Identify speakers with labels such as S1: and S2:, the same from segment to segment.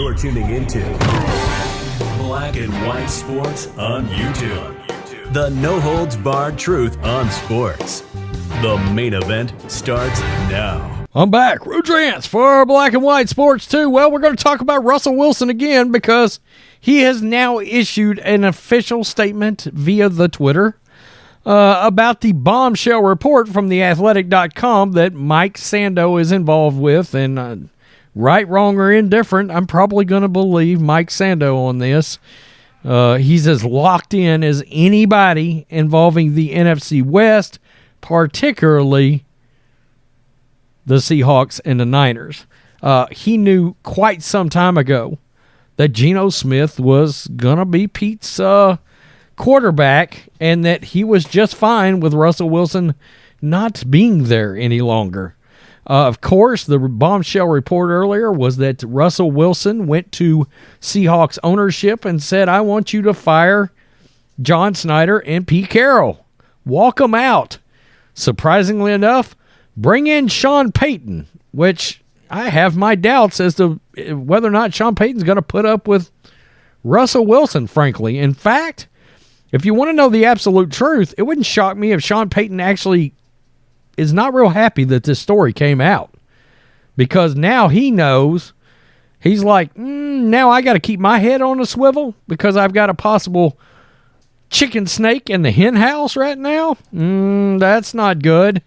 S1: You're tuning into Black and White Sports on YouTube. The no-holds-barred truth on sports. The main event starts now.
S2: I'm back. Rudrance for Black and White Sports 2. Well, we're going to talk about Russell Wilson again because he has now issued an official statement via the Twitter about the bombshell report from theathletic.com that Mike Sando is involved with. And right, wrong, or indifferent, I'm probably going to believe Mike Sando on this. He's as locked in as anybody involving the NFC West, particularly the Seahawks and the Niners. He knew quite some time ago that Geno Smith was going to be Pete's quarterback and that he was just fine with Russell Wilson not being there any longer. Of course, the bombshell report earlier was that Russell Wilson went to Seahawks ownership and said, I want you to fire John Snyder and Pete Carroll. Walk them out. Surprisingly enough, bring in Sean Payton, which I have my doubts as to whether or not Sean Payton's going to put up with Russell Wilson, frankly. In fact, if you want to know the absolute truth, it wouldn't shock me if Sean Payton actually is not real happy that this story came out, because now he knows, he's like, now I got to keep my head on a swivel because I've got a possible chicken snake in the hen house right now. That's not good.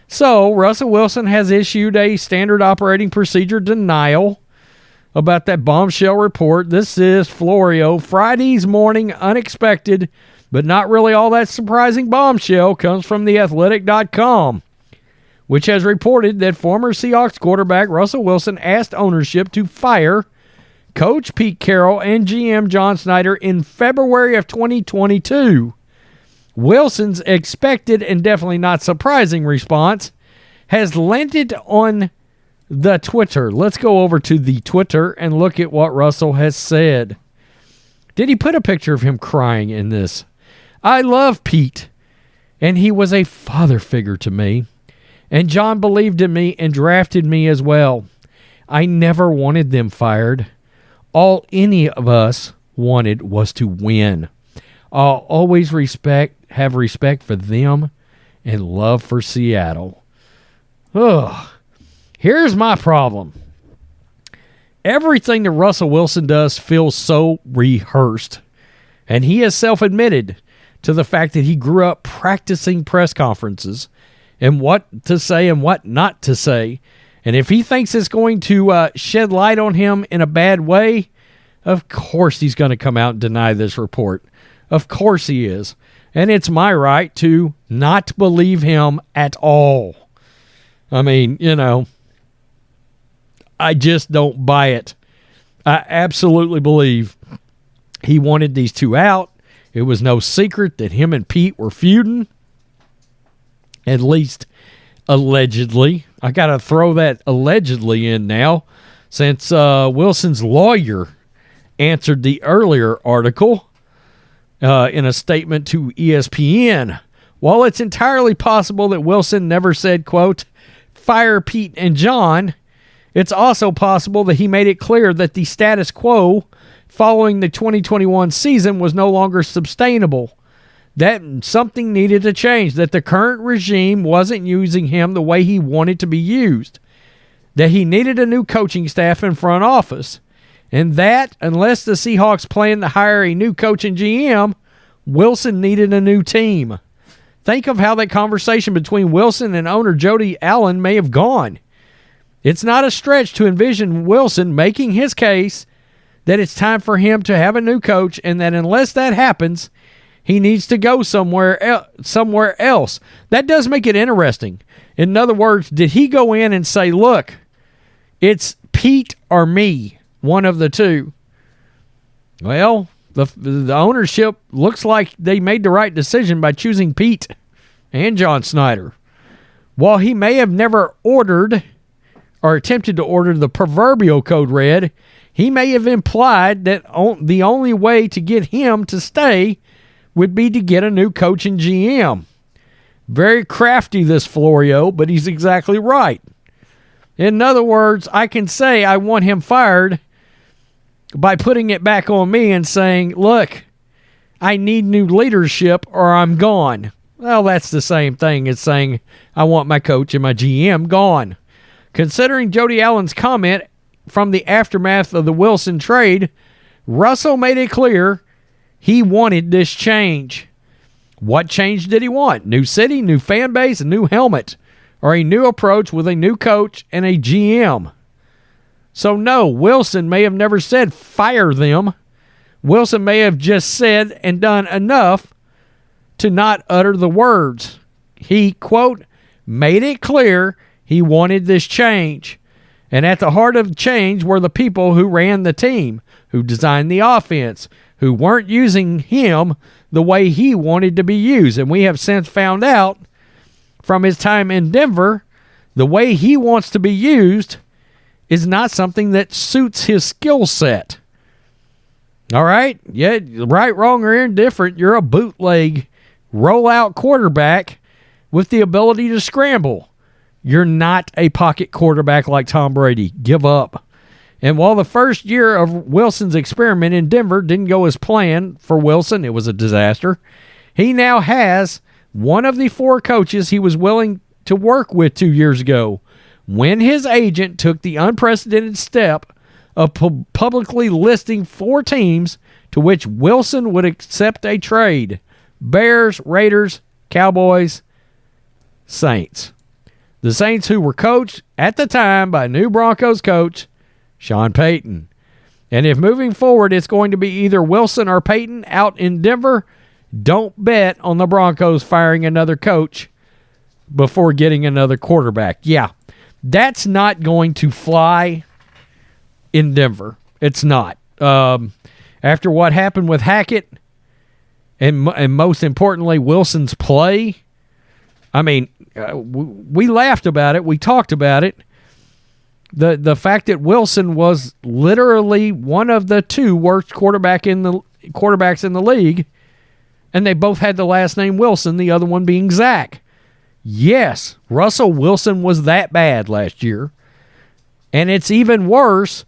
S2: So Russell Wilson has issued a standard operating procedure denial about that bombshell report. This is Florio. Friday's morning unexpected, but not really all that surprising bombshell comes from theathletic.com, which has reported that former Seahawks quarterback Russell Wilson asked ownership to fire Coach Pete Carroll and GM John Snyder in February of 2022. Wilson's expected and definitely not surprising response has landed on the Twitter. Let's go over to the Twitter and look at what Russell has said. Did he put a picture of him crying in this? I love Pete, and he was a father figure to me. And John believed in me and drafted me as well. I never wanted them fired. All any of us wanted was to win. I'll always have respect for them and love for Seattle. Ugh. Here's my problem. Everything that Russell Wilson does feels so rehearsed. And he has self-admitted to the fact that he grew up practicing press conferences and what to say and what not to say. And if he thinks it's going to shed light on him in a bad way, of course he's going to come out and deny this report. Of course he is. And it's my right to not believe him at all. I mean, I just don't buy it. I absolutely believe he wanted these two out. It was no secret that him and Pete were feuding. At least allegedly. I got to throw that allegedly in now, since Wilson's lawyer answered the earlier article in a statement to ESPN. While it's entirely possible that Wilson never said, quote, fire Pete and John, it's also possible that he made it clear that the status quo following the 2021 season was no longer sustainable, that something needed to change, that the current regime wasn't using him the way he wanted to be used, that he needed a new coaching staff and front office, and that unless the Seahawks planned to hire a new coach and GM, Wilson needed a new team. Think of how that conversation between Wilson and owner Jody Allen may have gone. It's not a stretch to envision Wilson making his case that it's time for him to have a new coach, and that unless that happens, he needs to go somewhere else. That does make it interesting. In other words, did he go in and say, look, it's Pete or me, one of the two? Well, the ownership looks like they made the right decision by choosing Pete and John Snyder. While he may have never ordered or attempted to order the proverbial code red, he may have implied that the only way to get him to stay would be to get a new coach and GM. Very crafty, this Florio, but he's exactly right. In other words, I can say I want him fired, by putting it back on me and saying, look, I need new leadership or I'm gone. Well, that's the same thing as saying I want my coach and my GM gone. Considering Jody Allen's comment from the aftermath of the Wilson trade, Russell made it clear he wanted this change. What change did he want? New city, new fan base, a new helmet, or a new approach with a new coach and a GM? So no, Wilson may have never said fire them. Wilson may have just said and done enough to not utter the words. He, quote, made it clear he wanted this change. And at the heart of change were the people who ran the team, who designed the offense, who weren't using him the way he wanted to be used. And we have since found out from his time in Denver, the way he wants to be used is not something that suits his skill set. All right? Yeah, right, wrong, or indifferent, you're a bootleg, rollout quarterback with the ability to scramble. You're not a pocket quarterback like Tom Brady. Give up. And while the first year of Wilson's experiment in Denver didn't go as planned for Wilson, it was a disaster, he now has one of the 4 coaches he was willing to work with 2 years ago when his agent took the unprecedented step of publicly listing 4 teams to which Wilson would accept a trade: Bears, Raiders, Cowboys, Saints. The Saints, who were coached at the time by new Broncos coach Sean Payton. And if moving forward it's going to be either Wilson or Payton out in Denver, don't bet on the Broncos firing another coach before getting another quarterback. Yeah, that's not going to fly in Denver. It's not. After what happened with Hackett and most importantly Wilson's play, I mean, we laughed about it. We talked about it. The fact that Wilson was literally one of the 2 worst quarterbacks in the league, and they both had the last name Wilson, the other one being Zach. Yes, Russell Wilson was that bad last year. And it's even worse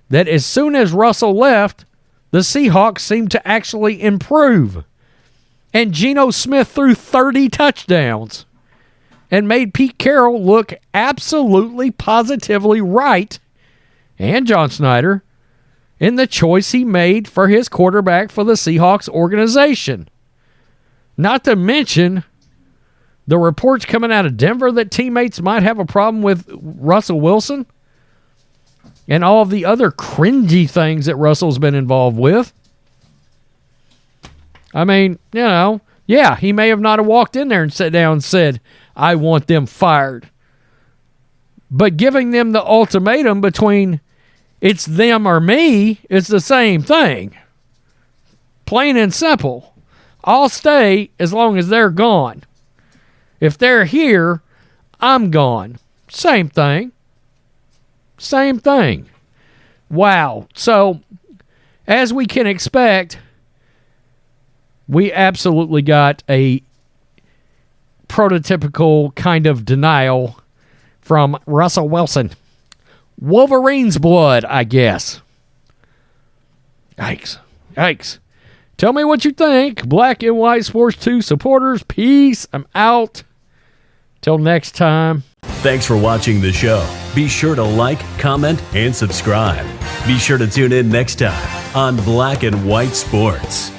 S2: that as soon as Russell left, the Seahawks seemed to actually improve. And Geno Smith threw 30 touchdowns and made Pete Carroll look absolutely positively right, and John Snyder, in the choice he made for his quarterback for the Seahawks organization. Not to mention the reports coming out of Denver that teammates might have a problem with Russell Wilson and all of the other cringy things that Russell's been involved with. I mean, yeah, he may have not have walked in there and sat down and said, I want them fired. But giving them the ultimatum between it's them or me, it's the same thing. Plain and simple. I'll stay as long as they're gone. If they're here, I'm gone. Same thing. Same thing. Wow. So, as we can expect, we absolutely got a prototypical kind of denial from Russell Wilson. Wolverine's blood, I guess. Yikes. Tell me what you think. Black and White Sports 2 supporters, peace. I'm out. Till next time.
S1: Thanks for watching the show. Be sure to like, comment, and subscribe. Be sure to tune in next time on Black and White Sports.